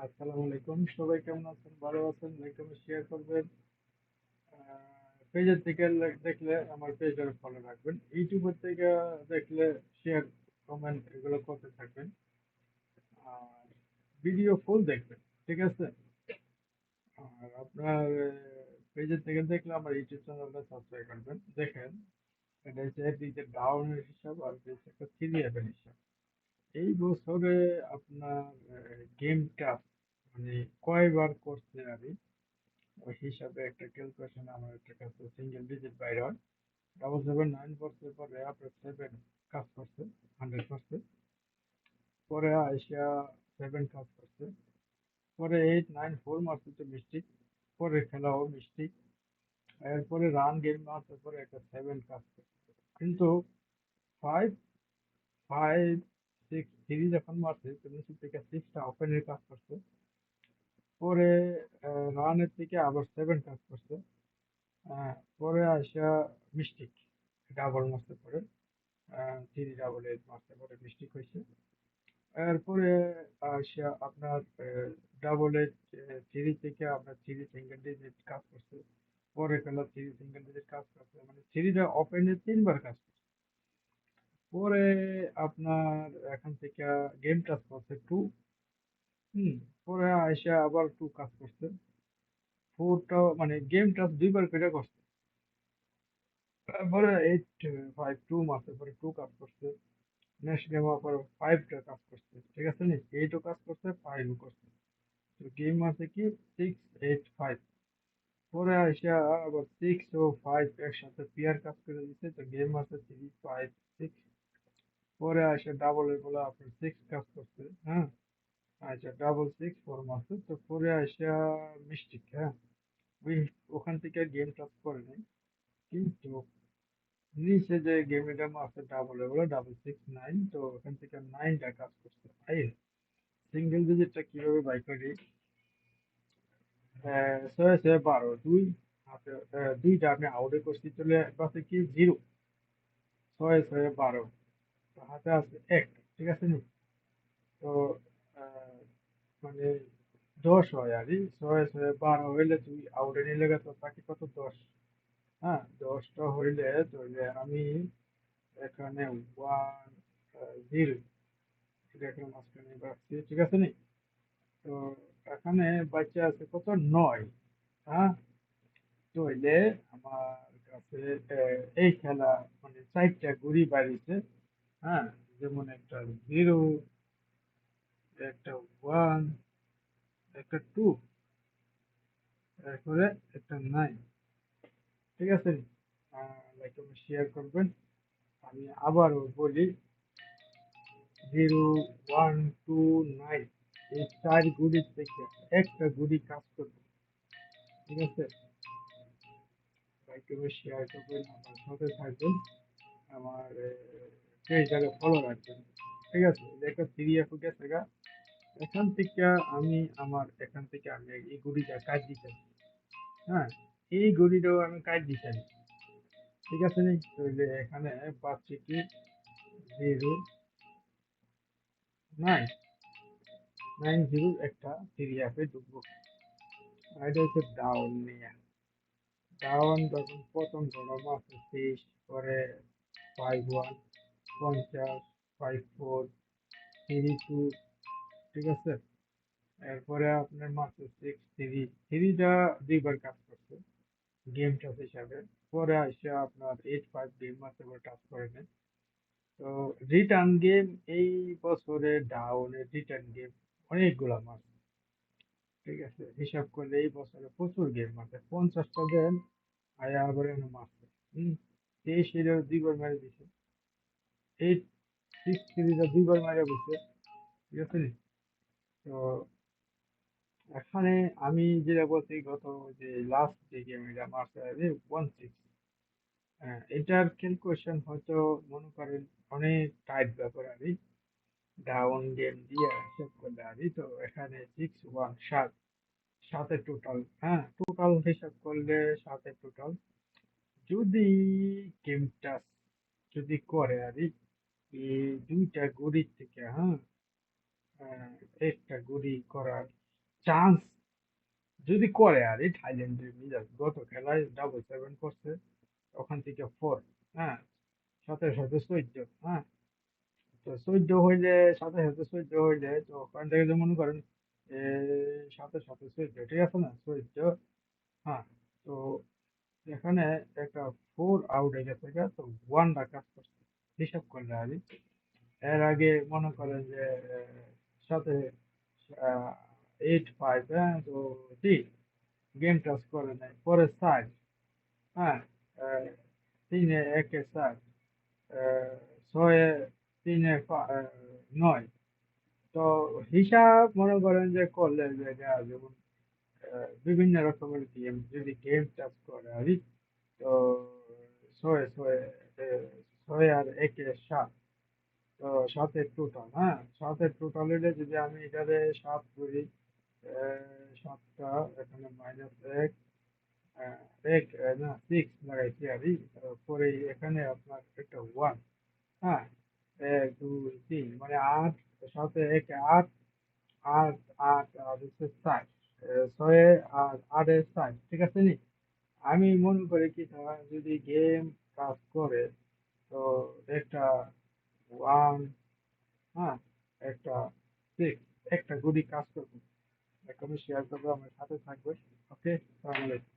আসসালামু আলাইকুম। সবাই কেমন আছেন? ভালো আছেন? লাইক কমেন্ট শেয়ার করবেন। পেজের থেকে দেখলে আমার পেজটা ফলো রাখবেন। ইউটিউবের থেকে দেখলে শেয়ার, কমেন্ট এগুলো করতে থাকবেন। আর ভিডিও ফুল দেখবেন। ঠিক আছে? আর আপনার পেজের থেকে দেখলে আমার ইউটিউব চ্যানেলটা সাবস্ক্রাইব করবেন। দেখেন, এটা হচ্ছে একদিকে ডাউনের হিসাব আর হচ্ছে একটা সিরিয়ালের হিসাব। এই বছরে আপনার গেমটা মানে কয়বার করছে আমি ওই হিসাবে একটা ক্যালকুলেশন আমার একটা কাছে সিঙ্গেল ডিজিট বাইর হয়। 779 পড়ছে, পরে আপনার 7 কাজ করছে 100%, পরে আইসা 7 কাজ করছে, পরে 894 মারছে তো মিস্টেক, পরে খেলাও মিস্টেক, এরপরে রান গেম মারছে, পরে একটা 7 কাজ করছে। কিন্তু 5 5 6 3 যখন মারছে তো নিচের থেকে 6টা ওপেনের কাজ করছে, পরে রানের থেকে আবার 7 কাজ করছে। পরে আসা মিস্টেক, ডাবল মারতে পারে, 3 ডাবল 8 মারতে পারে, মিস্টেক হয়েছে। এরপরে আসা আপনার ডাবল 8 থ্রি থেকে আপনার 3 সিঙ্গেল ডিজিট কাজ করছে, পরে খেলা 3 সিঙ্গেল ডিজিট কাজ করছে, মানে 3টা ওপেনে 3বার কাজ করছে। পরে আপনার এখান থেকে গেম কাজ করছে 2। পরে আসা আবার 2 কাজ করছে, 4টা মানে গেম টাচ 2বার করে করছে। তারপরে 852 মারতে পরে 2 কাজ করছে। নেক্সট গেম আবার 5টা কাজ করছে। ঠিক আছে নি? 8ও কাজ করছে, 5ও করছে। তো গেম আছে কি 6 8 5। পরে আসা আবার 6 ও 5 একসাথে পেয়ার কাজ করে দিচ্ছে, তো গেম আছে 3 5 6। পরে আসা ডাবল এর বলে আপনার 6 কাজ করছে। হ্যাঁ, আচ্ছা, ডাবল 6 4 মারছে, তো পরে আসা মিস্টেক। হ্যাঁ, ওই ওখান থেকে গেম কাজ করে নাই, কিন্তু নিচে যে গেমটা আছে ডাবল এ বলে 6 6 9, তো ওখান থেকে 9টা কাজ করছে। তাই সিঙ্গেল ডিজিটটা কিভাবে বাই করি? 6 6 12 2 হাতে, দুইটা আমি আউটে করছি, চলে বাসে কি 0। 6 6 12, তো হাতে আছে 1। ঠিক আছে নি? তো আহ, মানে 10 হয় আর কি। 6 6 12 হইলে তুই আউটে নিলে তো বাকি কত 10। হ্যাঁ, 10টা হইলে তাহলে আমি এখানে 1 0 এটা এখানে মাঝখানে রাখছি। ঠিক আছে নি? তো এখানে বাচ্চা আছে কত 9। হ্যাঁ, তাহলে আমার কাছে এই খেলা মানে 4টা ঘুড়ি বাড়িছে। হ্যাঁ, যেমন একটা 0, একটা 1, একটা 2, তারপরে একটা 9। ঠিক আছে, লাইক আমি শেয়ার করবেন। আমি আবারও বলি, 0 1 2 9, এই 4 ঘুড়ির থেকে একটা ঘুড়ি কাজ করবে। ঠিক আছে, লাইক আমি শেয়ার করবেন, আমার সাথে থাকবেন, আমার পেজটাকে ফলো রাখবেন। ঠিক আছে, এটা একটা সিরিয়াস গেছে গা। এখান থেকে আমি এই ঘুড়িটা কাজ দিতে। হ্যাঁ, এই ঘড়িটাও আমি কাজ দিতে। ঠিক আছে নি? তাহলে এখানে পাচ্ছি কি 0 9 9 0 একটা সিরিয়াসে ঢুকবো। আর এটা হচ্ছে ডাউন নিয়ে। ডাউন যখন প্রথম ধরো মাসে 30, পরে 5 1 50, 5 4 3 2। ঠিক আছে, এরপরে আপনার মাসে 6 3 3টা 2বার কাজ করছে গেম টাচ হিসাবে। পরে আসে আপনার 8 5 গেম আছে, ওরা টাচ করে নেয়। তো রিটার্ন গেম এই বছরে ডাউনের রিটার্ন গেম অনেকগুলা মাস। ঠিক আছে, হিসাব করলে এই বছরে প্রচুর গেম আছে, 50টা দেন আয়া আবার এনে মারছে। 23 2বার মেরে দিছে, 8 6 3 2বার মেরে দিছে। ঠিক আছে নি? তো এখানে আমি যেটা বলছি, গত যে লাস্ট যে গেম এটা মারছে 1 6। এটার ক্যালকুলেশন হয়তো মনে করেন অনেক টাইট ব্যাপার আর কি। ডাউন গেম দিয়ে হিসাব করলে আর কি। তো এখানে 6 1 7, 7 টোটাল। হ্যাঁ, টোটাল হিসাব করলে 7 টোটাল। যদি গেমটা যদি করে আর কি, এই 2টা গড়ির থেকে, হ্যাঁ, একটা গড়ি করার চান্স যদি করে আর এই থাইল্যান্ডের মিরাজ গত খেলায় ডাবল সেভেন করছে, ওখান থেকে ফোর, হ্যাঁ, সাথে সাথে 14, হ্যাঁ, তো 14 হইলে, সাথে সাথে 14 হইলে তো ওখান থেকে যে মনে করেন এ, সাথে সাথে 14, ঠিক আছে না, 14, হ্যাঁ, তো এখানে একটা ফোর আউট হয়ে গেছে গা, তো ওয়ানটা কাজ করছে হিসাব করলে আর কি। এর আগে মনে করেন যে সাথে 8-5, হ্যাঁ, তো ঠিক গেম টাচ করে নাই, পরে 4, হ্যাঁ, আহ, 3-1 4, 6-3 9, তো হিসাব মনে করেন যে করলে যে যেমন বিভিন্ন রকমের গেম যদি গেম চাষ করে আর কি, তো 6 6, 6 আর 1 7, তো 7-এর টোটাল, হ্যাঁ, 7-এর টোটাল হলে যদি আমি এটারে 7 করি, 7টা এখানে -1, এক না 6 লাগাইছি আর কি, পরে এখানে আপনার একটা 1, হ্যাঁ, 1 2 3 মানে 8, সাথে 1 8, 8 8 আর হচ্ছে 4, 6 আর 8 4, ঠিক আছে নি। আমি মনে করি কি তারা যদি গেম কাজ করে, তো একটা 1, হ্যাঁ, একটা 6, একটা গুলি কাজ করবে। এখন শেয়ার করবে, আমার সাথে থাকবে। ওকে, সালামালাইকুম।